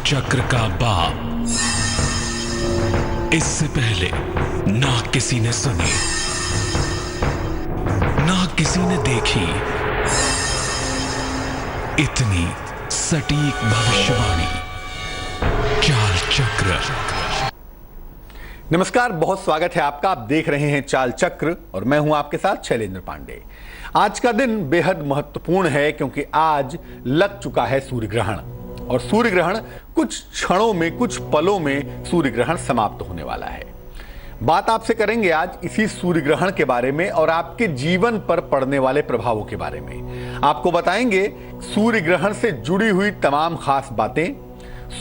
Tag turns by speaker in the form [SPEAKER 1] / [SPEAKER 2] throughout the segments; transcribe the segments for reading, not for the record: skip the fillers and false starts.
[SPEAKER 1] चक्र का बाप। इससे पहले ना किसी ने सुनी, ना किसी ने देखी इतनी सटीक भविष्यवाणी। चाल चक्र।
[SPEAKER 2] नमस्कार, बहुत स्वागत है आपका। आप देख रहे हैं चाल चक्र और मैं हूं आपके साथ शैलेंद्र पांडे। आज का दिन बेहद महत्वपूर्ण है क्योंकि आज लग चुका है सूर्य ग्रहण और सूर्य ग्रहण कुछ क्षणों में, कुछ पलों में सूर्य ग्रहण समाप्त होने वाला है। बात आपसे करेंगे आज इसी सूर्य ग्रहण के बारे में और आपके जीवन पर पड़ने वाले प्रभावों के बारे में। आपको बताएंगे सूर्य ग्रहण से जुड़ी हुई तमाम खास बातें,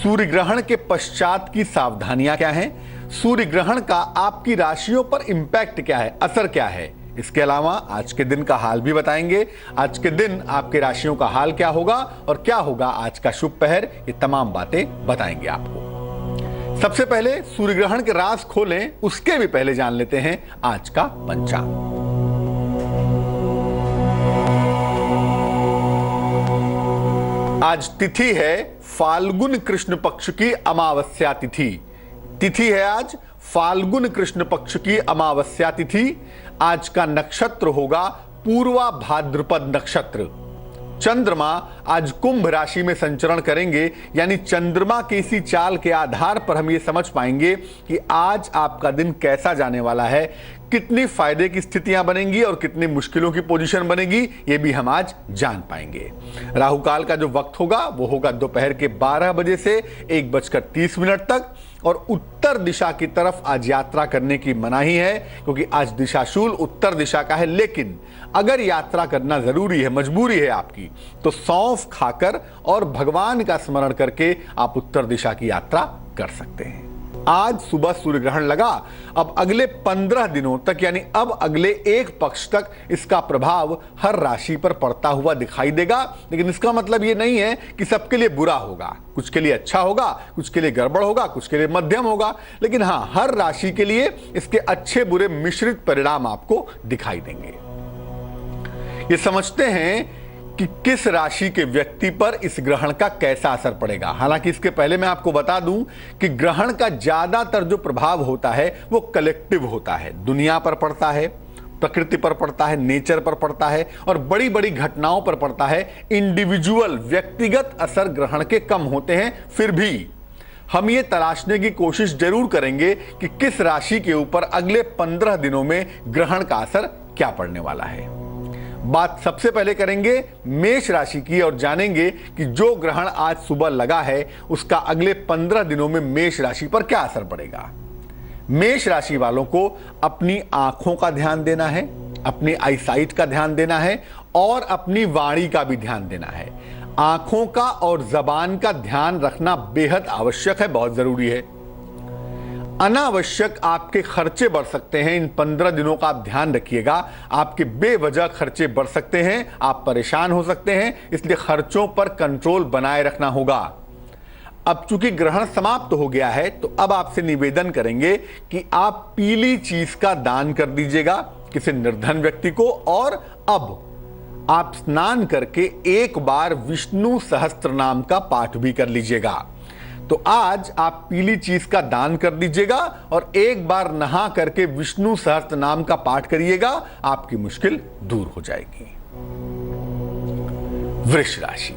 [SPEAKER 2] सूर्य ग्रहण के पश्चात की सावधानियां क्या हैं, सूर्य ग्रहण का आपकी राशियों पर इंपैक्ट क्या है, असर क्या है। इसके अलावा आज के दिन का हाल भी बताएंगे। आज के दिन आपके राशियों का हाल क्या होगा और क्या होगा आज का शुभ पहर, ये तमाम बातें बताएंगे आपको। सबसे पहले सूर्य ग्रहण के राज खोलें, उसके भी पहले जान लेते हैं आज का पंचांग। आज तिथि है फाल्गुन कृष्ण पक्ष की अमावस्या तिथि। तिथि है आज फाल्गुन कृष्ण पक्ष की अमावस्या तिथि। आज का नक्षत्र होगा पूर्वा भाद्रपद नक्षत्र। चंद्रमा आज कुंभ राशि में संचरण करेंगे, यानी चंद्रमा की इसी चाल के आधार पर हम ये समझ पाएंगे कि आज आपका दिन कैसा जाने वाला है, कितनी फायदे की स्थितियां बनेंगी और कितनी मुश्किलों की पोजीशन बनेगी, ये भी हम आज जान पाएंगे। राहु काल का जो वक्त होगा वो होगा दोपहर के 12 बजे से 1:30 तक और उत्तर दिशा की तरफ आज यात्रा करने की मनाही है क्योंकि आज दिशाशूल उत्तर दिशा का है। लेकिन अगर यात्रा करना जरूरी है, मजबूरी है आपकी, तो सौंफ खाकर और भगवान का स्मरण करके आप उत्तर दिशा की यात्रा कर सकते हैं। आज सुबह सूर्य ग्रहण लगा। अब अगले 15 दिनों तक, यानी अब अगले एक पक्ष तक इसका प्रभाव हर राशि पर पड़ता हुआ दिखाई देगा। लेकिन इसका मतलब ये नहीं है कि सबके लिए बुरा होगा। कुछ के लिए अच्छा होगा, कुछ के लिए गड़बड़ होगा, कुछ के लिए मध्यम होगा। लेकिन हाँ, हर राशि के लिए इसके अच्छे बुरे मिश्रित परिणाम आपको दिखाई देंगे। ये समझते हैं कि किस राशि के व्यक्ति पर इस ग्रहण का कैसा असर पड़ेगा। हालांकि इसके पहले मैं आपको बता दूं कि ग्रहण का ज्यादातर जो प्रभाव होता है वो कलेक्टिव होता है, दुनिया पर पड़ता है, प्रकृति पर पड़ता है, नेचर पर पड़ता है और बड़ी बड़ी घटनाओं पर पड़ता है। इंडिविजुअल, व्यक्तिगत असर ग्रहण के कम होते हैं। फिर भी हम ये तलाशने की कोशिश जरूर करेंगे कि किस राशि के ऊपर अगले 15 दिनों में ग्रहण का असर क्या पड़ने वाला है। बात सबसे पहले करेंगे मेष राशि की और जानेंगे कि जो ग्रहण आज सुबह लगा है उसका अगले 15 दिनों में मेष राशि पर क्या असर पड़ेगा। मेष राशि वालों को अपनी आंखों का ध्यान देना है, अपनी आईसाइट का ध्यान देना है और अपनी वाणी का भी ध्यान देना है। आंखों का और जबान का ध्यान रखना बेहद आवश्यक है, बहुत जरूरी है। अनावश्यक आपके खर्चे बढ़ सकते हैं। इन 15 दिनों का आप ध्यान रखिएगा। आपके बेवजह खर्चे बढ़ सकते हैं, आप परेशान हो सकते हैं, इसलिए खर्चों पर कंट्रोल बनाए रखना होगा। अब चूंकि ग्रहण समाप्त हो गया है तो अब आपसे निवेदन करेंगे कि आप पीली चीज का दान कर दीजिएगा किसी निर्धन व्यक्ति को। और अब आप स्नान करके एक बार विष्णु सहस्त्र नाम का पाठ भी कर लीजिएगा। तो आज आप पीली चीज का दान कर दीजिएगा और एक बार नहा करके विष्णु सहस्त्र नाम का पाठ करिएगा, आपकी मुश्किल दूर हो जाएगी। वृष राशि।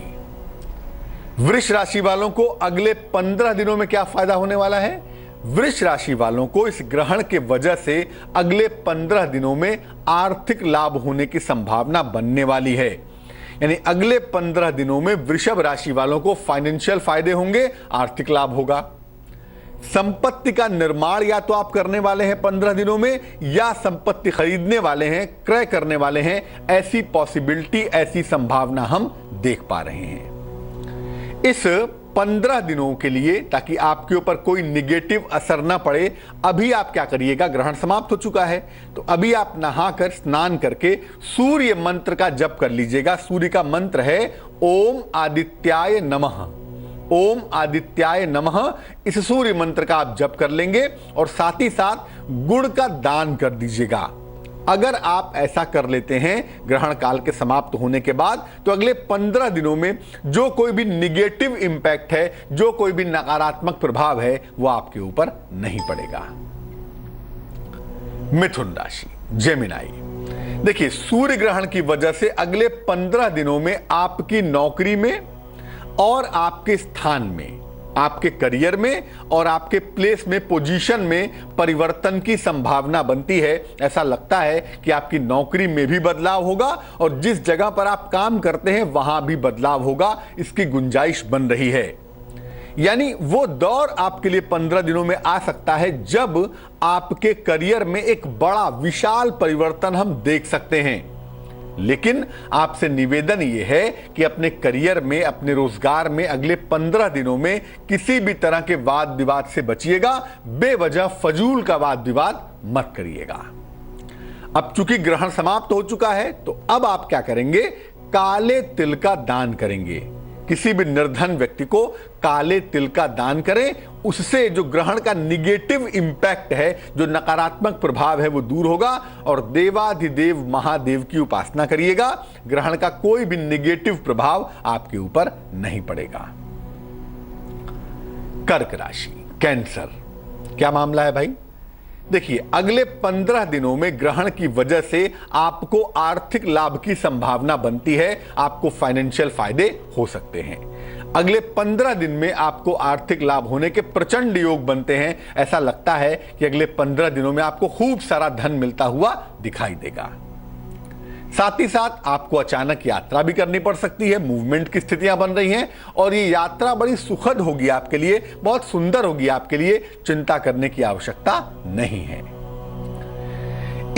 [SPEAKER 2] वृष राशि वालों को अगले 15 दिनों में क्या फायदा होने वाला है। वृष राशि वालों को इस ग्रहण के वजह से अगले 15 दिनों में आर्थिक लाभ होने की संभावना बनने वाली है। यानी अगले 15 दिनों में वृषभ राशि वालों को फाइनेंशियल फायदे होंगे, आर्थिक लाभ होगा। संपत्ति का निर्माण या तो आप करने वाले हैं 15 दिनों में या संपत्ति खरीदने वाले हैं, क्रय करने वाले हैं, ऐसी पॉसिबिलिटी, ऐसी संभावना हम देख पा रहे हैं। इस 15 दिनों के लिए, ताकि आपके ऊपर कोई निगेटिव असर ना पड़े, अभी आप क्या करिएगा, ग्रहण समाप्त हो चुका है तो अभी आप नहाकर स्नान करके सूर्य मंत्र का जप कर लीजिएगा। सूर्य का मंत्र है ओम आदित्याय नमः। ओम आदित्याय नमः, इस सूर्य मंत्र का आप जप कर लेंगे और साथ ही साथ गुड़ का दान कर दीजिएगा। अगर आप ऐसा कर लेते हैं ग्रहण काल के समाप्त होने के बाद, तो अगले 15 दिनों में जो कोई भी निगेटिव इंपैक्ट है, जो कोई भी नकारात्मक प्रभाव है, वो आपके ऊपर नहीं पड़ेगा। मिथुन राशि, जेमिनाई। देखिए, सूर्य ग्रहण की वजह से अगले 15 दिनों में आपकी नौकरी में और आपके स्थान में, आपके करियर में और आपके प्लेस में, पोजीशन में परिवर्तन की संभावना बनती है। ऐसा लगता है कि आपकी नौकरी में भी बदलाव होगा और जिस जगह पर आप काम करते हैं वहां भी बदलाव होगा, इसकी गुंजाइश बन रही है। यानी वो दौर आपके लिए 15 दिनों में आ सकता है जब आपके करियर में एक बड़ा विशाल परिवर्तन हम देख सकते हैं। लेकिन आपसे निवेदन यह है कि अपने करियर में, अपने रोजगार में अगले 15 दिनों में किसी भी तरह के वाद विवाद से बचिएगा। बेवजह फजूल का वाद विवाद मत करिएगा। अब चूंकि ग्रहण समाप्त हो चुका है, तो अब आप क्या करेंगे? काले तिल का दान करेंगे। किसी भी निर्धन व्यक्ति को काले तिल का दान करें, उससे जो ग्रहण का निगेटिव इंपैक्ट है, जो नकारात्मक प्रभाव है, वो दूर होगा। और देवाधिदेव महादेव की उपासना करिएगा। ग्रहण का कोई भी निगेटिव प्रभाव आपके ऊपर नहीं पड़ेगा। कर्क राशि, कैंसर, क्या मामला है भाई? देखिए, अगले 15 दिनों में ग्रहण की वजह से आपको आर्थिक लाभ की संभावना बनती है। आपको फाइनेंशियल फायदे हो सकते हैं। अगले 15 दिन में आपको आर्थिक लाभ होने के प्रचंड योग बनते हैं। ऐसा लगता है कि अगले 15 दिनों में आपको खूब सारा धन मिलता हुआ दिखाई देगा। साथ ही साथ आपको अचानक यात्रा भी करनी पड़ सकती है। मूवमेंट की स्थितियां बन रही हैं और ये यात्रा बड़ी सुखद होगी आपके लिए, बहुत सुंदर होगी आपके लिए। चिंता करने की आवश्यकता नहीं है।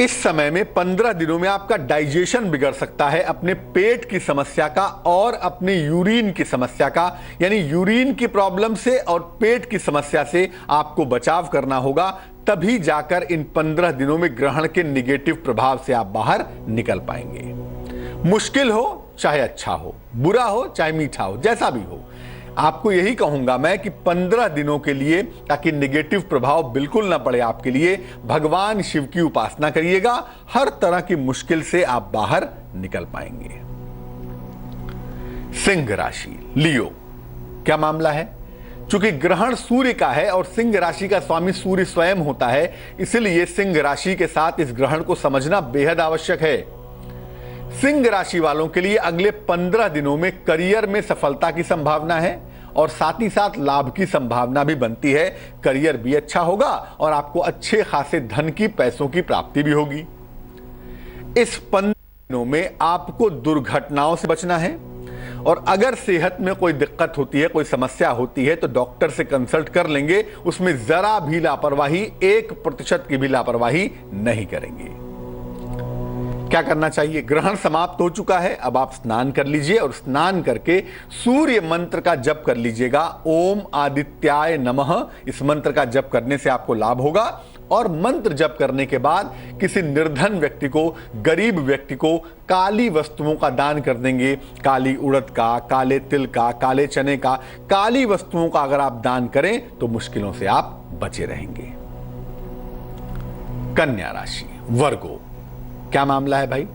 [SPEAKER 2] इस समय में 15 दिनों में आपका डाइजेशन बिगड़ सकता है, अपने पेट की समस्या का और अपने यूरिन की समस्या का। यानी यूरिन की प्रॉब्लम से और पेट की समस्या से आपको बचाव करना होगा। तभी जाकर इन 15 दिनों में ग्रहण के निगेटिव प्रभाव से आप बाहर निकल पाएंगे। मुश्किल हो चाहे अच्छा हो, बुरा हो चाहे मीठा हो, जैसा भी हो, आपको यही कहूंगा मैं कि 15 दिनों के लिए, ताकि निगेटिव प्रभाव बिल्कुल ना पड़े आपके लिए, भगवान शिव की उपासना करिएगा। हर तरह की मुश्किल से आप बाहर निकल पाएंगे। सिंह राशि, लियो, क्या मामला है? चूंकि ग्रहण सूर्य का है और सिंह राशि का स्वामी सूर्य स्वयं होता है, इसलिए सिंह राशि के साथ इस ग्रहण को समझना बेहद आवश्यक है। सिंह राशि वालों के लिए अगले 15 दिनों में करियर में सफलता की संभावना है और साथ ही साथ लाभ की संभावना भी बनती है। करियर भी अच्छा होगा और आपको अच्छे खासे धन की, पैसों की प्राप्ति भी होगी। इस 15 दिनों में आपको दुर्घटनाओं से बचना है और अगर सेहत में कोई दिक्कत होती है, कोई समस्या होती है, तो डॉक्टर से कंसल्ट कर लेंगे। उसमें जरा भी लापरवाही, 1% की भी लापरवाही नहीं करेंगे। क्या करना चाहिए? ग्रहण समाप्त हो चुका है, अब आप स्नान कर लीजिए और स्नान करके सूर्य मंत्र का जप कर लीजिएगा। ओम आदित्याय नमः, इस मंत्र का जप करने से आपको लाभ होगा। और मंत्र जप करने के बाद किसी निर्धन व्यक्ति को, गरीब व्यक्ति को काली वस्तुओं का दान कर देंगे। काली उड़द का, काले तिल का, काले चने का, काली वस्तुओं का अगर आप दान करें तो मुश्किलों से आप बचे रहेंगे। कन्या राशि, वर्गो, क्या मामला है भाई?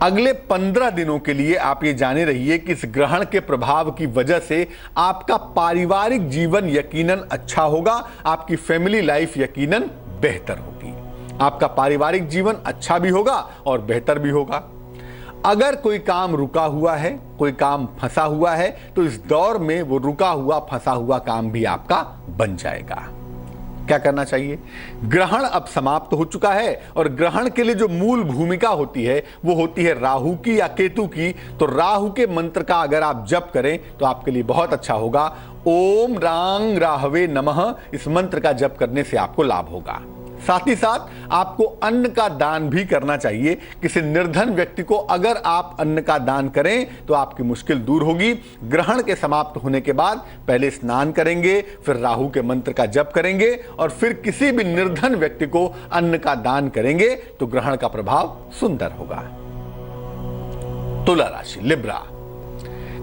[SPEAKER 2] अगले 15 दिनों के लिए आप ये जाने रहिए कि इस ग्रहण के प्रभाव की वजह से आपका पारिवारिक जीवन यकीनन अच्छा होगा। आपकी फैमिली लाइफ यकीनन बेहतर होगी। आपका पारिवारिक जीवन अच्छा भी होगा और बेहतर भी होगा। अगर कोई काम रुका हुआ है, कोई काम फंसा हुआ है, तो इस दौर में वो रुका हुआ, फंसा हुआ काम भी आपका बन जाएगा। क्या करना चाहिए? ग्रहण अब समाप्त हो चुका है और ग्रहण के लिए जो मूल भूमिका होती है वो होती है राहु की या केतु की। तो राहु के मंत्र का अगर आप जप करें तो आपके लिए बहुत अच्छा होगा। ओम रांग राहवे नमः, इस मंत्र का जप करने से आपको लाभ होगा। साथ ही साथ आपको अन्न का दान भी करना चाहिए। किसी निर्धन व्यक्ति को अगर आप अन्न का दान करें तो आपकी मुश्किल दूर होगी। ग्रहण के समाप्त होने के बाद पहले स्नान करेंगे, फिर राहु के मंत्र का जप करेंगे और फिर किसी भी निर्धन व्यक्ति को अन्न का दान करेंगे तो ग्रहण का प्रभाव सुंदर होगा। तुला राशि, लिब्रा,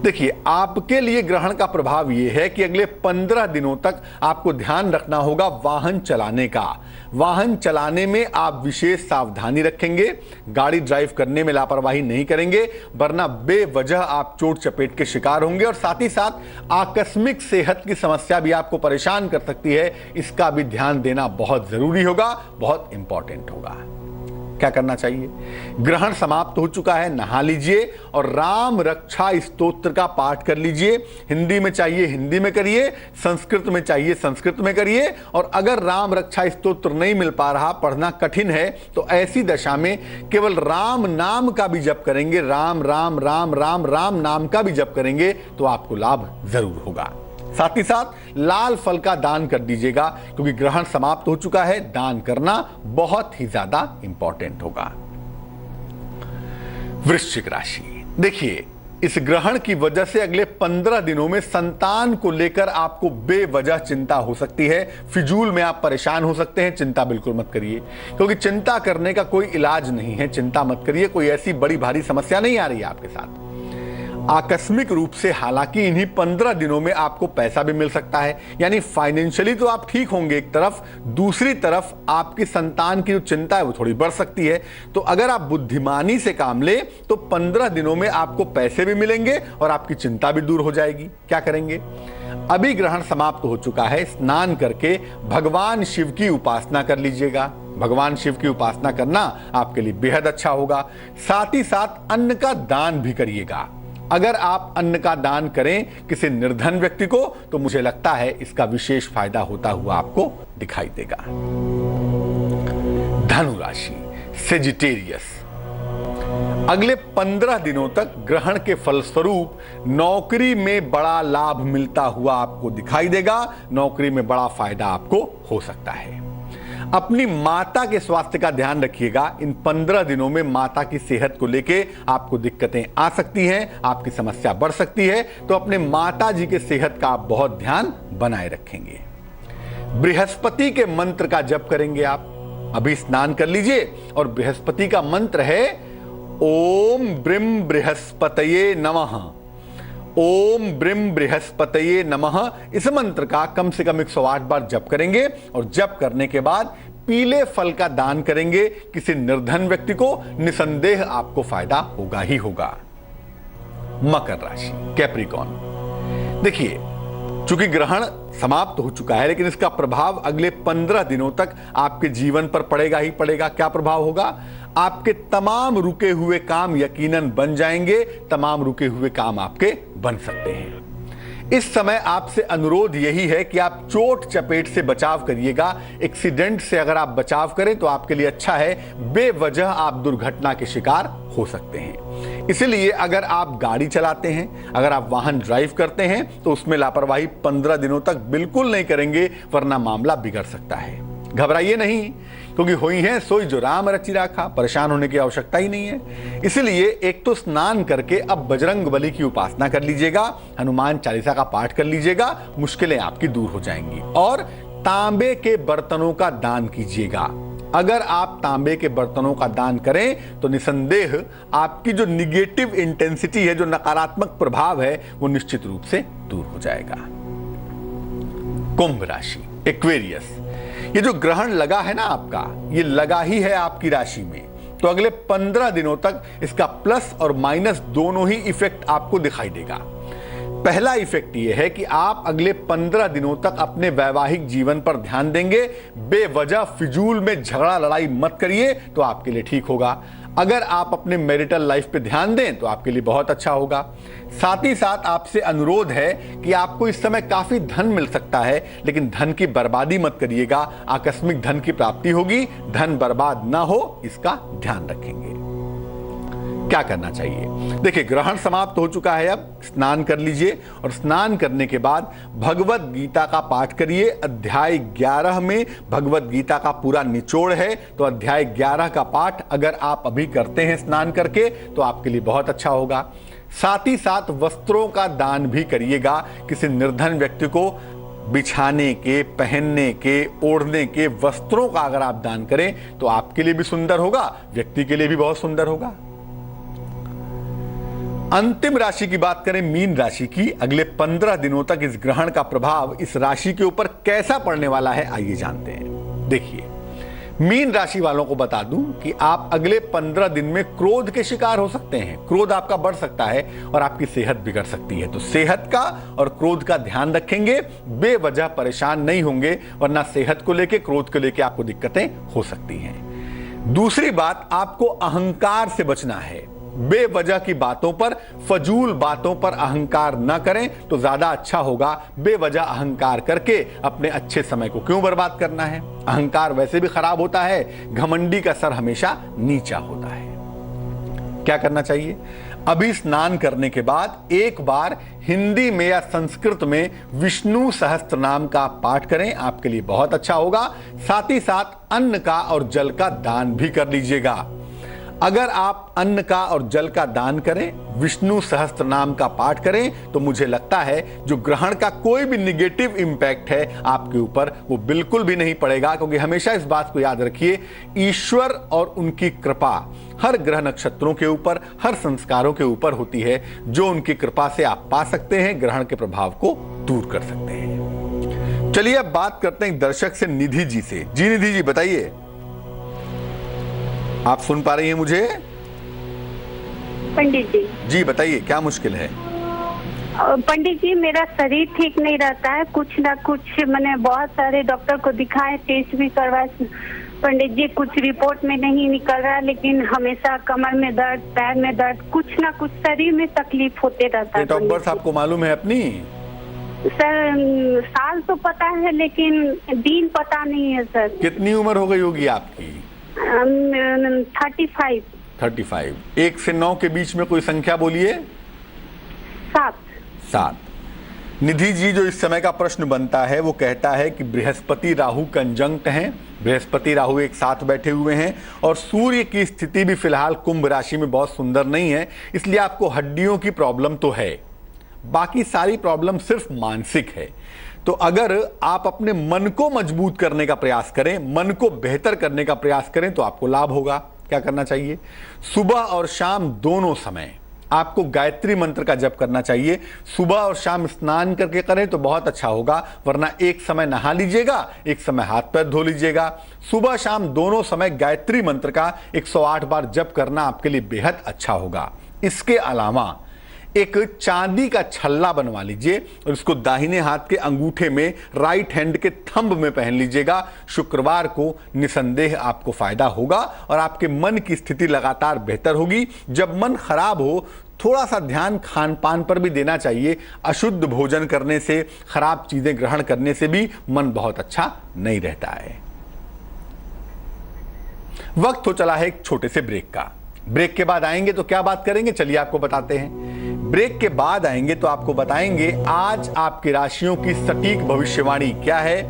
[SPEAKER 2] देखिए, आपके लिए ग्रहण का प्रभाव यह है कि अगले 15 दिनों तक आपको ध्यान रखना होगा वाहन चलाने का। वाहन चलाने में आप विशेष सावधानी रखेंगे, गाड़ी ड्राइव करने में लापरवाही नहीं करेंगे, वरना बेवजह आप चोट चपेट के शिकार होंगे। और साथ ही साथ आकस्मिक सेहत की समस्या भी आपको परेशान कर सकती है, इसका भी ध्यान देना बहुत जरूरी होगा, बहुत इंपॉर्टेंट होगा। क्या करना चाहिए? ग्रहण समाप्त हो चुका है, नहा लीजिए और राम रक्षा स्तोत्र का पाठ कर लीजिए। हिंदी में चाहिए हिंदी में करिए, संस्कृत में चाहिए संस्कृत में करिए। और अगर राम रक्षा स्तोत्र नहीं मिल पा रहा, पढ़ना कठिन है, तो ऐसी दशा में केवल राम नाम का भी जप करेंगे, राम राम राम राम राम नाम का भी जप करेंगे तो आपको लाभ जरूर होगा। साथ ही साथ लाल फल का दान कर दीजिएगा, क्योंकि ग्रहण समाप्त हो चुका है, दान करना बहुत ही ज्यादा इंपॉर्टेंट होगा। वृश्चिक राशि, देखिए, इस ग्रहण की वजह से अगले 15 दिनों में संतान को लेकर आपको बेवजह चिंता हो सकती है, फिजूल में आप परेशान हो सकते हैं। चिंता बिल्कुल मत करिए, क्योंकि चिंता करने का कोई इलाज नहीं है। चिंता मत करिए, कोई ऐसी बड़ी भारी समस्या नहीं आ रही है आपके साथ। आकस्मिक रूप से हालांकि इन्हीं 15 दिनों में आपको पैसा भी मिल सकता है, यानी फाइनेंशियली तो आप ठीक होंगे एक तरफ, दूसरी तरफ आपकी संतान की जो चिंता है वो थोड़ी बढ़ सकती है। तो अगर आप बुद्धिमानी से काम ले तो 15 दिनों में आपको पैसे भी मिलेंगे और आपकी चिंता भी दूर हो जाएगी। क्या करेंगे? अभी ग्रहण समाप्त हो चुका है, स्नान करके भगवान शिव की उपासना कर लीजिएगा। भगवान शिव की उपासना करना आपके लिए बेहद अच्छा होगा। साथ ही साथ अन्न का दान भी करिएगा। अगर आप अन्न का दान करें किसी निर्धन व्यक्ति को, तो मुझे लगता है इसका विशेष फायदा होता हुआ आपको दिखाई देगा। धनु राशि, सेजिटेरियस, अगले 15 दिनों तक ग्रहण के फलस्वरूप नौकरी में बड़ा लाभ मिलता हुआ आपको दिखाई देगा। नौकरी में बड़ा फायदा आपको हो सकता है। अपनी माता के स्वास्थ्य का ध्यान रखिएगा। इन 15 दिनों में माता की सेहत को लेके आपको दिक्कतें आ सकती हैं, आपकी समस्या बढ़ सकती है, तो अपने माता जी के सेहत का आप बहुत ध्यान बनाए रखेंगे। बृहस्पति के मंत्र का जप करेंगे आप। अभी स्नान कर लीजिए और बृहस्पति का मंत्र है ओम ब्रिम बृहस्पतये नमः। ओम ब्रिम बृहस्पतये नमः। इस मंत्र का कम से कम 108 बार जप करेंगे और जप करने के बाद पीले फल का दान करेंगे किसी निर्धन व्यक्ति को। निसंदेह आपको फायदा होगा ही होगा। मकर राशि, कैप्रिकॉर्न, देखिए, चूंकि ग्रहण समाप्त हो चुका है, लेकिन इसका प्रभाव अगले 15 दिनों तक आपके जीवन पर पड़ेगा ही पड़ेगा। क्या प्रभाव होगा? आपके तमाम रुके हुए काम यकीनन बन जाएंगे। तमाम रुके हुए काम आपके बन सकते हैं। इस समय आपसे अनुरोध यही है कि आप चोट चपेट से बचाव करिएगा। एक्सीडेंट से अगर आप बचाव करें तो आपके लिए अच्छा है, बेवजह आप दुर्घटना के शिकार हो सकते हैं। इसलिए अगर आप गाड़ी चलाते हैं, अगर आप वाहन ड्राइव करते हैं, तो उसमें लापरवाही 15 दिनों तक बिल्कुल नहीं करेंगे, वरना मामला बिगड़ सकता है। घबराइए नहीं, क्योंकि हुई है सोई जो राम रचि राखा। परेशान होने की आवश्यकता ही नहीं है। इसलिए एक तो स्नान करके अब बजरंग बली की उपासना कर लीजिएगा, हनुमान चालीसा का पाठ कर लीजिएगा, मुश्किलें आपकी दूर हो जाएंगी। और तांबे के बर्तनों का दान कीजिएगा। अगर आप तांबे के बर्तनों का दान करें तो निसंदेह आपकी जो निगेटिव इंटेंसिटी है, जो नकारात्मक प्रभाव है, वो निश्चित रूप से दूर हो जाएगा। कुंभ राशि, एक्वेरियस, ये जो ग्रहण लगा है ना आपका, ये लगा ही है आपकी राशि में, तो अगले 15 दिनों तक इसका प्लस और माइनस दोनों ही इफेक्ट आपको दिखाई देगा। पहला इफेक्ट यह है कि आप अगले 15 दिनों तक अपने वैवाहिक जीवन पर ध्यान देंगे। बेवजह फिजूल में झगड़ा लड़ाई मत करिए, तो आपके लिए ठीक होगा। अगर आप अपने मैरिटल लाइफ पे ध्यान दें तो आपके लिए बहुत अच्छा होगा। साथ ही साथ आपसे अनुरोध है कि आपको इस समय काफी धन मिल सकता है, लेकिन धन की बर्बादी मत करिएगा। आकस्मिक धन की प्राप्ति होगी, धन बर्बाद ना हो, इसका ध्यान रखेंगे। क्या करना चाहिए? देखिए, ग्रहण समाप्त हो चुका है, अब स्नान कर लीजिए और स्नान करने के बाद भगवत गीता का पाठ करिए। अध्याय 11 में भगवत गीता का पूरा निचोड़ है, तो अध्याय 11 का पाठ अगर आप अभी करते हैं स्नान करके, तो आपके लिए बहुत अच्छा होगा। साथ ही साथ वस्त्रों का दान भी करिएगा। किसी निर्धन व्यक्ति को बिछाने के, पहनने के, ओढ़ने के वस्त्रों का अगर आप दान करें तो आपके लिए भी सुंदर होगा, व्यक्ति के लिए भी बहुत सुंदर होगा। अंतिम राशि की बात करें, मीन राशि की, अगले 15 दिनों तक इस ग्रहण का प्रभाव इस राशि के ऊपर कैसा पड़ने वाला है, आइए जानते हैं। देखिए, मीन राशि वालों को बता दूं कि आप अगले 15 दिन में क्रोध के शिकार हो सकते हैं। क्रोध आपका बढ़ सकता है और आपकी सेहत बिगड़ सकती है। तो सेहत का और क्रोध का ध्यान रखेंगे, बेवजह परेशान नहीं होंगे, वरना सेहत को लेके, क्रोध को लेके आपको दिक्कतें हो सकती हैं। दूसरी बात, आपको अहंकार से बचना है। बेवजह की बातों पर, फजूल बातों पर अहंकार ना करें तो ज्यादा अच्छा होगा। बेवजह अहंकार करके अपने अच्छे समय को क्यों बर्बाद करना है। अहंकार वैसे भी खराब होता है, घमंडी का सर हमेशा नीचा होता है। क्या करना चाहिए? अभी स्नान करने के बाद एक बार हिंदी में या संस्कृत में विष्णु सहस्त्र नाम का पाठ करें, आपके लिए बहुत अच्छा होगा। साथ ही साथ अन्न का और जल का दान भी कर लीजिएगा। अगर आप अन्न का और जल का दान करें, विष्णु सहस्त्र नाम का पाठ करें, तो मुझे लगता है जो ग्रहण का कोई भी निगेटिव इंपैक्ट है आपके ऊपर, वो बिल्कुल भी नहीं पड़ेगा। क्योंकि हमेशा इस बात को याद रखिए, ईश्वर और उनकी कृपा हर ग्रह नक्षत्रों के ऊपर, हर संस्कारों के ऊपर होती है। जो उनकी कृपा से आप पा सकते हैं, ग्रहण के प्रभाव को दूर कर सकते हैं। चलिए अब बात करते हैं दर्शक से, निधि जी से। जी निधि जी, बताइए, आप सुन पा रही हैं मुझे?
[SPEAKER 3] पंडित जी।
[SPEAKER 2] जी बताइए, क्या मुश्किल है?
[SPEAKER 3] पंडित जी, मेरा शरीर ठीक नहीं रहता है, कुछ ना कुछ, मैंने बहुत सारे डॉक्टर को दिखाए, टेस्ट भी करवाए पंडित जी, कुछ रिपोर्ट में नहीं निकल रहा, लेकिन हमेशा कमर में दर्द, पैर में दर्द, कुछ ना कुछ शरीर में तकलीफ होते रहता है।
[SPEAKER 2] डेट ऑफ बर्थ आपको मालूम है अपनी?
[SPEAKER 3] सर साल तो पता है, लेकिन दिन पता नहीं है सर।
[SPEAKER 2] कितनी उम्र हो गई होगी आपकी?
[SPEAKER 3] 35।
[SPEAKER 2] 35। 1 से 9 के बीच में कोई संख्या बोलिए। 7। निधि जी, जो इस समय का प्रश्न बनता है वो कहता है कि बृहस्पति राहु कंजंक्ट हैं, बृहस्पति राहु एक साथ बैठे हुए हैं और सूर्य की स्थिति भी फिलहाल कुंभ राशि में बहुत सुंदर नहीं है। इसलिए आपको हड्डियों की प्रॉब्लम तो है, बाकी सारी प्रॉब्लम सिर्फ मानसिक है। तो अगर आप अपने मन को मजबूत करने का प्रयास करें, मन को बेहतर करने का प्रयास करें, तो आपको लाभ होगा। क्या करना चाहिए? सुबह और शाम दोनों समय आपको गायत्री मंत्र का जप करना चाहिए। सुबह और शाम स्नान करके करें तो बहुत अच्छा होगा, वरना एक समय नहा लीजिएगा, एक समय हाथ पैर धो लीजिएगा। सुबह शाम दोनों समय गायत्री मंत्र का 108 बार जप करना आपके लिए बेहद अच्छा होगा। इसके अलावा एक चांदी का छल्ला बनवा लीजिए और इसको दाहिने हाथ के अंगूठे में, राइट हैंड के थंब में पहन लीजिएगा। शुक्रवार को निसंदेह आपको फायदा होगा और आपके मन की स्थिति लगातार बेहतर होगी। जब मन खराब हो, थोड़ा सा ध्यान खान पान पर भी देना चाहिए। अशुद्ध भोजन करने से, खराब चीजें ग्रहण करने से भी मन बहुत अच्छा नहीं रहता है। वक्त हो चला है एक छोटे से ब्रेक का। ब्रेक के बाद आएंगे तो क्या बात करेंगे, चलिए आपको बताते हैं। ब्रेक के बाद आएंगे तो आपको बताएंगे आज आपकी राशियों की सटीक भविष्यवाणी क्या है,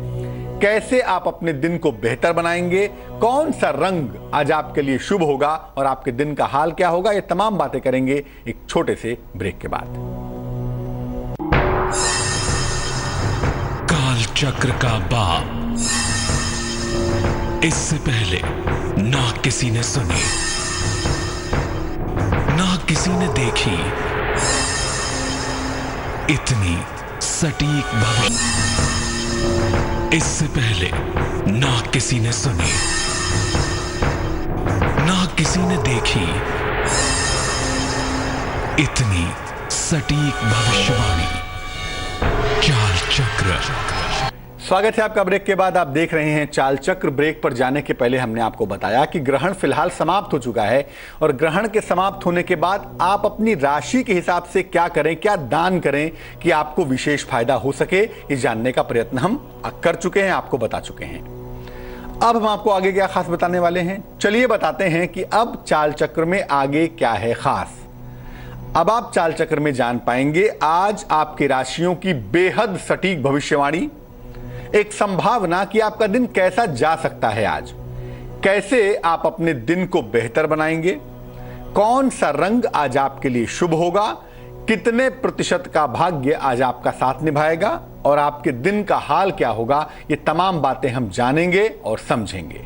[SPEAKER 2] कैसे आप अपने दिन को बेहतर बनाएंगे, कौन सा रंग आज आपके लिए शुभ होगा और आपके दिन का हाल क्या होगा। ये तमाम बातें करेंगे एक छोटे से ब्रेक के बाद।
[SPEAKER 1] काल चक्र का बाप, इससे पहले ना किसी ने सुनी, ना किसी ने देखी इतनी सटीक भविष्य। इससे पहले ना किसी ने सुनी, ना किसी ने देखी इतनी सटीक भविष्यवाणी। चाल चक्र।
[SPEAKER 2] स्वागत है आपका ब्रेक के बाद। आप देख रहे हैं चाल चक्र। ब्रेक पर जाने के पहले हमने आपको बताया कि ग्रहण फिलहाल समाप्त हो चुका है और ग्रहण के समाप्त होने के बाद आप अपनी राशि के हिसाब से क्या करें, क्या दान करें कि आपको विशेष फायदा हो सके, ये जानने का प्रयत्न हम कर चुके हैं, आपको बता चुके हैं। अब हम आपको आगे क्या खास बताने वाले हैं, चलिए बताते हैं कि अब चाल चक्र में आगे क्या है खास। अब आप चाल चक्र में जान पाएंगे आज आपकी राशियों की बेहद सटीक भविष्यवाणी, एक संभावना कि आपका दिन कैसा जा सकता है आज, कैसे आप अपने दिन को बेहतर बनाएंगे, कौन सा रंग आज आपके लिए शुभ होगा, कितने प्रतिशत का भाग्य आज आपका साथ निभाएगा और आपके दिन का हाल क्या होगा। ये तमाम बातें हम जानेंगे और समझेंगे।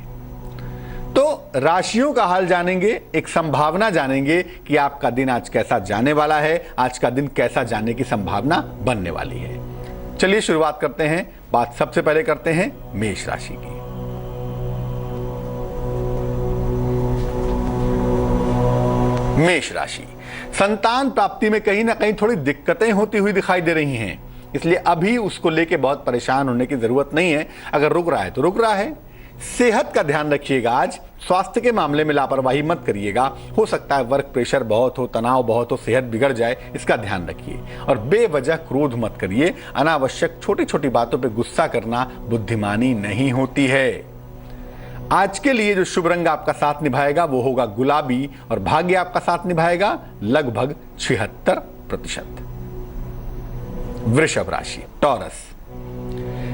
[SPEAKER 2] तो राशियों का हाल जानेंगे, एक संभावना जानेंगे कि आपका दिन आज कैसा जाने वाला है, आज का दिन कैसा जाने की संभावना बनने वाली है। चलिए शुरुआत करते हैं। बात सबसे पहले करते हैं मेष राशि की। मेष राशि, संतान प्राप्ति में कहीं ना कहीं थोड़ी दिक्कतें होती हुई दिखाई दे रही हैं, इसलिए अभी उसको लेके बहुत परेशान होने की जरूरत नहीं है। अगर रुक रहा है तो रुक रहा है। सेहत का ध्यान रखिएगा। आज स्वास्थ्य के मामले में लापरवाही मत करिएगा। हो सकता है वर्क प्रेशर बहुत हो, तनाव बहुत हो, सेहत बिगड़ जाए, इसका ध्यान रखिए। और बेवजह क्रोध मत करिए। अनावश्यक छोटी छोटी बातों पे गुस्सा करना बुद्धिमानी नहीं होती है। आज के लिए जो शुभ रंग आपका साथ निभाएगा वो होगा गुलाबी, और भाग्य आपका साथ निभाएगा लगभग 76%। वृषभ राशि, टॉरस,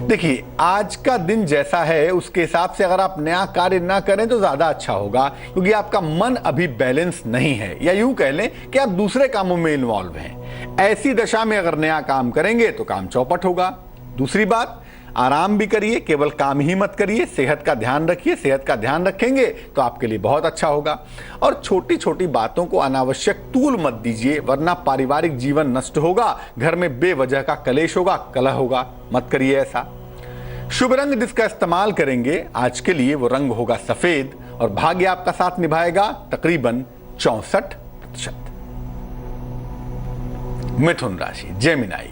[SPEAKER 2] देखिए आज का दिन जैसा है उसके हिसाब से अगर आप नया कार्य ना करें तो ज्यादा अच्छा होगा, क्योंकि आपका मन अभी बैलेंस नहीं है, या यूं कह लें कि आप दूसरे कामों में इन्वॉल्व हैं। ऐसी दशा में अगर नया काम करेंगे तो काम चौपट होगा। दूसरी बात, आराम भी करिए, केवल काम ही मत करिए। सेहत का ध्यान रखिए। सेहत का ध्यान रखेंगे तो आपके लिए बहुत अच्छा होगा। और छोटी छोटी बातों को अनावश्यक तूल मत दीजिए, वरना पारिवारिक जीवन नष्ट होगा, घर में बेवजह का कलेश होगा, कलह होगा। मत करिए ऐसा। शुभ रंग जिसका इस्तेमाल करेंगे आज के लिए वो रंग होगा सफेद, और भाग्य आपका साथ निभाएगा तकरीबन 64%। मिथुन राशि, जेमिनाई,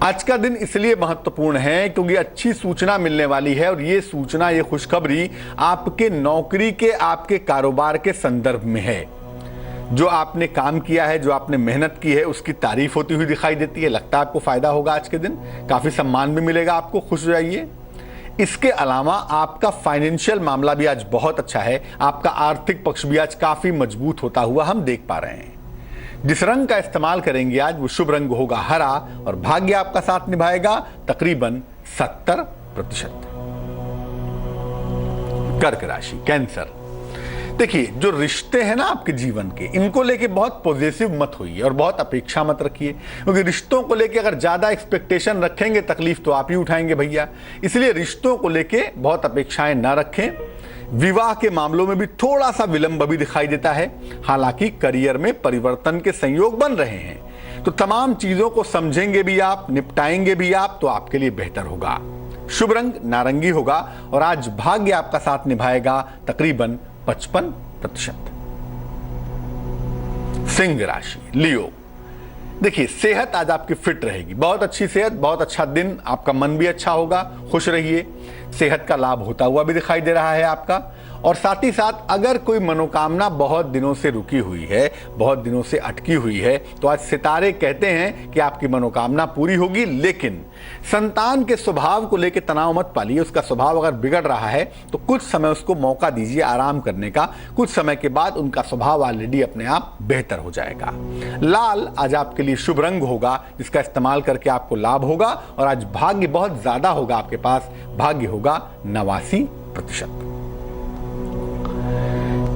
[SPEAKER 2] आज का दिन इसलिए महत्वपूर्ण है क्योंकि अच्छी सूचना मिलने वाली है, और ये सूचना, ये खुशखबरी आपके नौकरी के, आपके कारोबार के संदर्भ में है। जो आपने काम किया है, जो आपने मेहनत की है, उसकी तारीफ होती हुई दिखाई देती है। लगता है आपको फायदा होगा आज के दिन, काफी सम्मान भी मिलेगा आपको, खुश हो जाइए। इसके अलावा आपका फाइनेंशियल मामला भी आज बहुत अच्छा है। आपका आर्थिक पक्ष भी आज काफी मजबूत होता हुआ हम देख पा रहे हैं। जिस रंग का इस्तेमाल करेंगे आज वो शुभ रंग होगा हरा, और भाग्य आपका साथ निभाएगा तकरीबन 70%। कर्क राशि, कैंसर, देखिए जो रिश्ते हैं ना आपके जीवन के, इनको लेके बहुत पॉजिटिव मत होइए और बहुत अपेक्षा मत रखिए, क्योंकि रिश्तों को लेके अगर ज्यादा एक्सपेक्टेशन रखेंगे तकलीफ तो आप ही उठाएंगे भैया। इसलिए रिश्तों को लेके बहुत अपेक्षाएं ना रखें। विवाह के मामलों में भी थोड़ा सा विलंब भी दिखाई देता है। हालांकि करियर में परिवर्तन के संयोग बन रहे हैं, तो तमाम चीजों को समझेंगे भी आप, निपटाएंगे भी आप, तो आपके लिए बेहतर होगा। शुभ रंग नारंगी होगा, और आज भाग्य आपका साथ निभाएगा तकरीबन 55%। सिंह राशि, लियो, देखिए सेहत आज आपकी फिट रहेगी। बहुत अच्छी सेहत, बहुत अच्छा दिन, आपका मन भी अच्छा होगा, खुश रहिए। सेहत का लाभ होता हुआ भी दिखाई दे रहा है आपका। और साथ ही साथ अगर कोई मनोकामना बहुत दिनों से रुकी हुई है, बहुत दिनों से अटकी हुई है, तो आज सितारे कहते हैं कि आपकी मनोकामना पूरी होगी। लेकिन संतान के स्वभाव को लेकर तनाव मत पालिए। उसका स्वभाव अगर बिगड़ रहा है तो कुछ समय उसको मौका दीजिए आराम करने का। कुछ समय के बाद उनका स्वभाव ऑलरेडी अपने आप बेहतर हो जाएगा। लाल आज आपके लिए शुभ रंग होगा, जिसका इस्तेमाल करके आपको लाभ होगा। और आज भाग्य बहुत ज्यादा होगा आपके पास, भाग्य होगा 89%।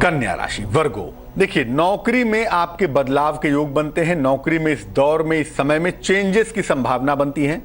[SPEAKER 2] कन्या राशि, वर्गो, देखिए नौकरी में आपके बदलाव के योग बनते हैं। नौकरी में इस दौर में, इस समय में चेंजेस की संभावना बनती है।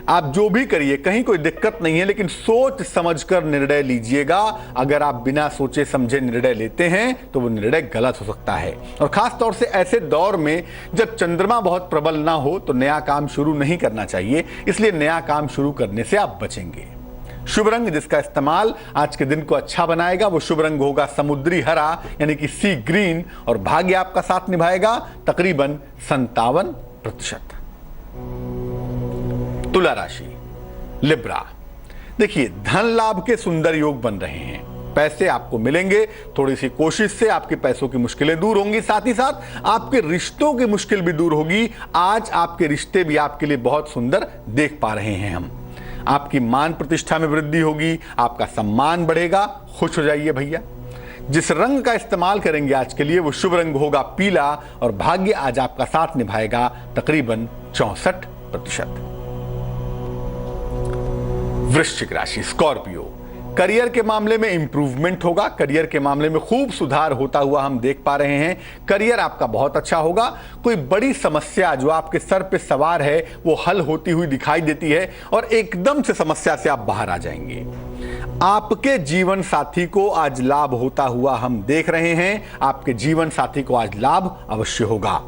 [SPEAKER 2] आप जो भी करिए, कहीं कोई दिक्कत नहीं है, लेकिन सोच समझकर निर्णय लीजिएगा। अगर आप बिना सोचे समझे निर्णय लेते हैं तो वो निर्णय गलत हो सकता है। और खास तौर से ऐसे दौर में जब चंद्रमा बहुत प्रबल ना हो तो नया काम शुरू नहीं करना चाहिए, इसलिए नया काम शुरू करने से आप बचेंगे। शुभ रंग जिसका इस्तेमाल आज के दिन को अच्छा बनाएगा वो शुभ रंग होगा समुद्री हरा, यानी कि सी ग्रीन, और भाग्य आपका साथ निभाएगा तकरीबन 57%। तुला राशि, लिब्रा, देखिए धन लाभ के सुंदर योग बन रहे हैं। पैसे आपको मिलेंगे, थोड़ी सी कोशिश से आपके पैसों की मुश्किलें दूर होंगी। साथ ही साथ आपके रिश्तों की मुश्किल भी दूर होगी। आज आपके रिश्ते भी आपके लिए बहुत सुंदर देख पा रहे हैं हम। आपकी मान प्रतिष्ठा में वृद्धि होगी, आपका सम्मान बढ़ेगा, खुश हो जाइए भैया। जिस रंग का इस्तेमाल करेंगे आज के लिए वो शुभ रंग होगा पीला, और भाग्य आज आपका साथ निभाएगा तकरीबन 64%। वृश्चिक राशि, स्कॉर्पियो, करियर के मामले में इंप्रूवमेंट होगा। करियर के मामले में खूब सुधार होता हुआ हम देख पा रहे हैं। करियर आपका बहुत अच्छा होगा। कोई बड़ी समस्या जो आपके सर पे सवार है वो हल होती हुई दिखाई देती है, और एकदम से समस्या से आप बाहर आ जाएंगे। आपके जीवन साथी को आज लाभ होता हुआ हम देख रहे हैं। आपके जीवन साथी को आज लाभ अवश्य होगा।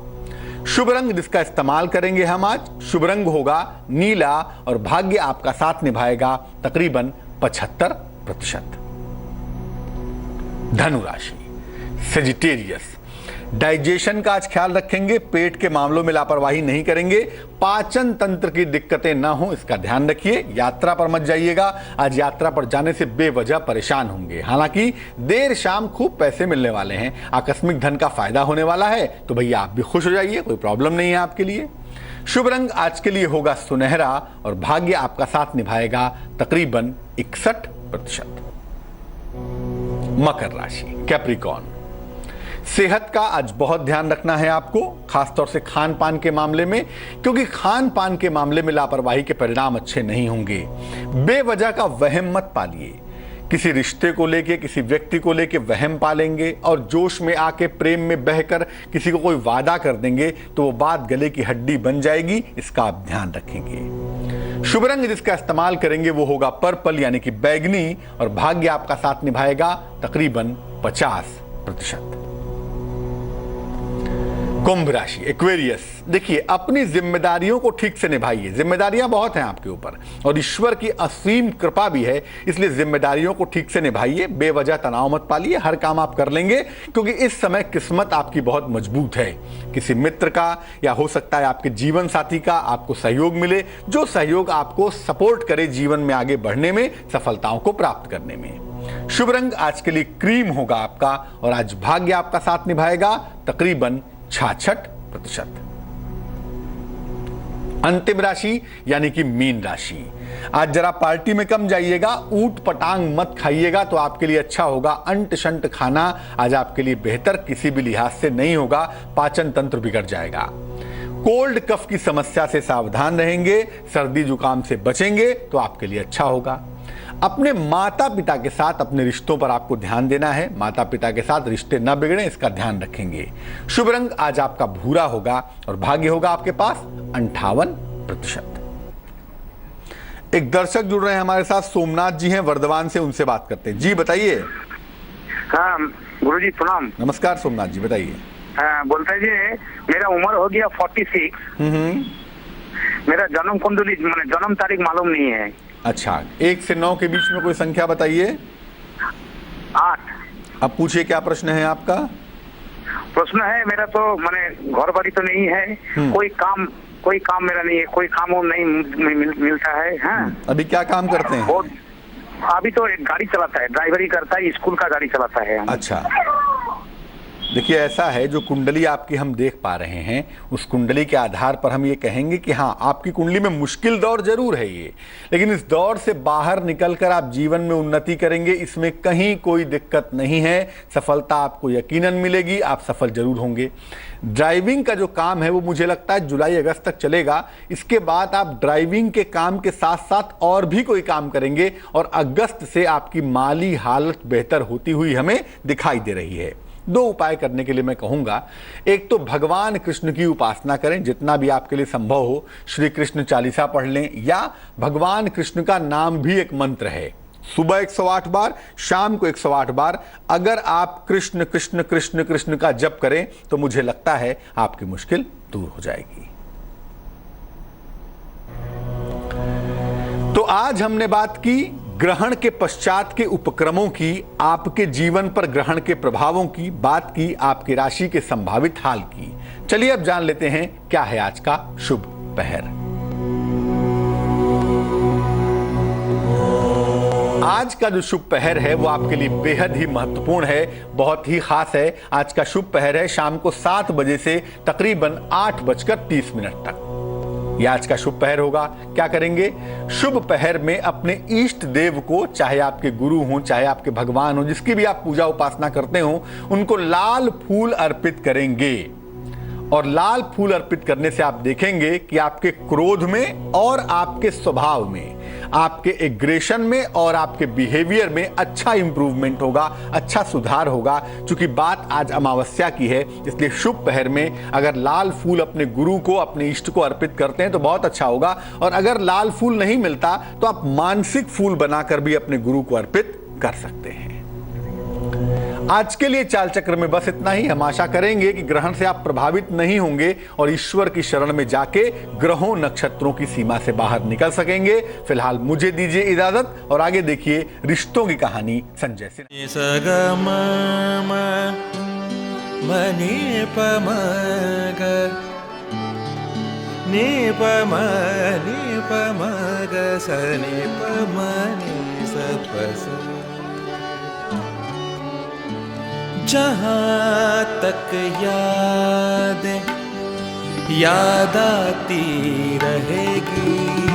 [SPEAKER 2] शुभ रंग जिसका इस्तेमाल करेंगे हम आज, शुभ रंग होगा नीला और भाग्य आपका साथ निभाएगा तकरीबन 75%। धनु राशि, सेजिटेरियस, डाइजेशन का आज ख्याल रखेंगे, पेट के मामलों में लापरवाही नहीं करेंगे, पाचन तंत्र की दिक्कतें ना हो इसका ध्यान रखिए। यात्रा पर मत जाइएगा, आज यात्रा पर जाने से बेवजह परेशान होंगे। हालांकि देर शाम खूब पैसे मिलने वाले हैं, आकस्मिक धन का फायदा होने वाला है, तो भैया आप भी खुश हो जाइए, कोई प्रॉब्लम नहीं है आपके लिए। शुभ रंग आज के लिए होगा सुनहरा और भाग्य आपका साथ निभाएगा तकरीबन 61%। मकर राशि, कैप्रिकॉर्न, सेहत का आज बहुत ध्यान रखना है आपको, खासतौर से खान पान के मामले में, क्योंकि खान पान के मामले में लापरवाही के परिणाम अच्छे नहीं होंगे। बेवजह का वहम मत पालिए, किसी रिश्ते को लेके, किसी व्यक्ति को लेके वहम पालेंगे और जोश में आके प्रेम में बहकर किसी को कोई वादा कर देंगे तो वो बात गले की हड्डी बन जाएगी, इसका आप ध्यान रखेंगे। शुभ रंग जिसका इस्तेमाल करेंगे वो होगा पर्पल यानी कि बैगनी और भाग्य आपका साथ निभाएगा तकरीबन 50%। कुंभ राशि, एक्वेरियस, देखिए अपनी जिम्मेदारियों को ठीक से निभाइए। जिम्मेदारियां बहुत हैं आपके ऊपर और ईश्वर की असीम कृपा भी है, इसलिए जिम्मेदारियों को ठीक से निभाइए। बेवजह तनाव मत पालिए, हर काम आप कर लेंगे क्योंकि इस समय किस्मत आपकी बहुत मजबूत है। किसी मित्र का या हो सकता है आपके जीवन साथी का आपको सहयोग मिले, जो सहयोग आपको सपोर्ट करे जीवन में आगे बढ़ने में, सफलताओं को प्राप्त करने में। शुभ रंग आज के लिए क्रीम होगा आपका और आज भाग्य आपका साथ निभाएगा तकरीबन 66%। अंतिम राशि यानी कि मीन राशि, आज जरा पार्टी में कम जाइएगा, ऊट पटांग मत खाइएगा तो आपके लिए अच्छा होगा। अंट शंट खाना आज आपके लिए बेहतर किसी भी लिहाज से नहीं होगा, पाचन तंत्र बिगड़ जाएगा। कोल्ड कफ की समस्या से सावधान रहेंगे, सर्दी जुकाम से बचेंगे तो आपके लिए अच्छा होगा। अपने माता पिता के साथ अपने रिश्तों पर आपको ध्यान देना है, माता पिता के साथ रिश्ते न बिगड़े इसका ध्यान रखेंगे। शुभ रंग आज आपका भूरा होगा और भाग्य होगा आपके पास 58%। एक दर्शक जुड़ रहे हैं हमारे साथ, सोमनाथ जी हैं वर्धमान से, उनसे बात करते हैं। जी बताइए।
[SPEAKER 4] हाँ गुरुजी प्रणाम।
[SPEAKER 2] नमस्कार सोमनाथ जी, बताइए।
[SPEAKER 4] हाँ बोलते जी, मेरा उम्र हो गया 46। मेरा जन्म कुंडली मैंने जन्म तारीख मालूम नहीं है।
[SPEAKER 2] अच्छा, 1 से 9 के बीच में कोई संख्या बताइए।
[SPEAKER 4] 8।
[SPEAKER 2] अब पूछिए क्या प्रश्न है आपका।
[SPEAKER 4] प्रश्न है मेरा तो मैंने घर बाड़ी तो नहीं है, कोई काम मेरा नहीं है, कोई काम नहीं मिलता है। हाँ
[SPEAKER 2] अभी क्या काम करते हैं?
[SPEAKER 4] बहुत, अभी तो एक गाड़ी चलाता है, ड्राइवरी करता है, स्कूल का गाड़ी चलाता है।
[SPEAKER 2] अच्छा, देखिए ऐसा है, जो कुंडली आपकी हम देख पा रहे हैं उस कुंडली के आधार पर हम ये कहेंगे कि हाँ आपकी कुंडली में मुश्किल दौर जरूर है ये, लेकिन इस दौर से बाहर निकलकर आप जीवन में उन्नति करेंगे, इसमें कहीं कोई दिक्कत नहीं है। सफलता आपको यकीनन मिलेगी, आप सफल जरूर होंगे। ड्राइविंग का जो काम है वो मुझे लगता है जुलाई अगस्त तक चलेगा, इसके बाद आप ड्राइविंग के काम के साथ साथ और भी कोई काम करेंगे और अगस्त से आपकी माली हालत बेहतर होती हुई हमें दिखाई दे रही है। 2 उपाय करने के लिए मैं कहूंगा, एक तो भगवान कृष्ण की उपासना करें, जितना भी आपके लिए संभव हो। श्री कृष्ण चालीसा पढ़ लें या भगवान कृष्ण का नाम भी एक मंत्र है, सुबह 108 बार, शाम को 108 बार अगर आप कृष्ण कृष्ण कृष्ण कृष्ण का जप करें तो मुझे लगता है आपकी मुश्किल दूर हो जाएगी। तो आज हमने बात की ग्रहण के पश्चात के उपक्रमों की, आपके जीवन पर ग्रहण के प्रभावों की, बात की आपकी राशि के संभावित हाल की। चलिए अब जान लेते हैं क्या है आज का शुभ पहर। आज का जो शुभ पहर है वो आपके लिए बेहद ही महत्वपूर्ण है, बहुत ही खास है। आज का शुभ पहर है शाम को 7 बजे से तकरीबन 8:30 तक। यह आज का शुभ पहर होगा। क्या करेंगे? शुभ पहर में अपने इष्ट देव को, चाहे आपके गुरु हों, चाहे आपके भगवान हो, जिसकी भी आप पूजा उपासना करते हो, उनको लाल फूल अर्पित करेंगे और लाल फूल अर्पित करने से आप देखेंगे कि आपके क्रोध में और आपके स्वभाव में, आपके एग्रेशन में और आपके बिहेवियर में अच्छा इंप्रूवमेंट होगा, अच्छा सुधार होगा। क्योंकि बात आज अमावस्या की है, इसलिए शुभ पहर में अगर लाल फूल अपने गुरु को, अपने इष्ट को अर्पित करते हैं तो बहुत अच्छा होगा। और अगर लाल फूल नहीं मिलता तो आप मानसिक फूल बनाकर भी अपने गुरु को अर्पित कर सकते हैं। आज के लिए चाल चक्र में बस इतना ही। हम आशा करेंगे कि ग्रहण से आप प्रभावित नहीं होंगे और ईश्वर की शरण में जाके ग्रहों नक्षत्रों की सीमा से बाहर निकल सकेंगे। फिलहाल मुझे दीजिए इजाजत और आगे देखिए रिश्तों की कहानी संजय सिन्हा।
[SPEAKER 5] जहाँ तक याद आती रहेगी।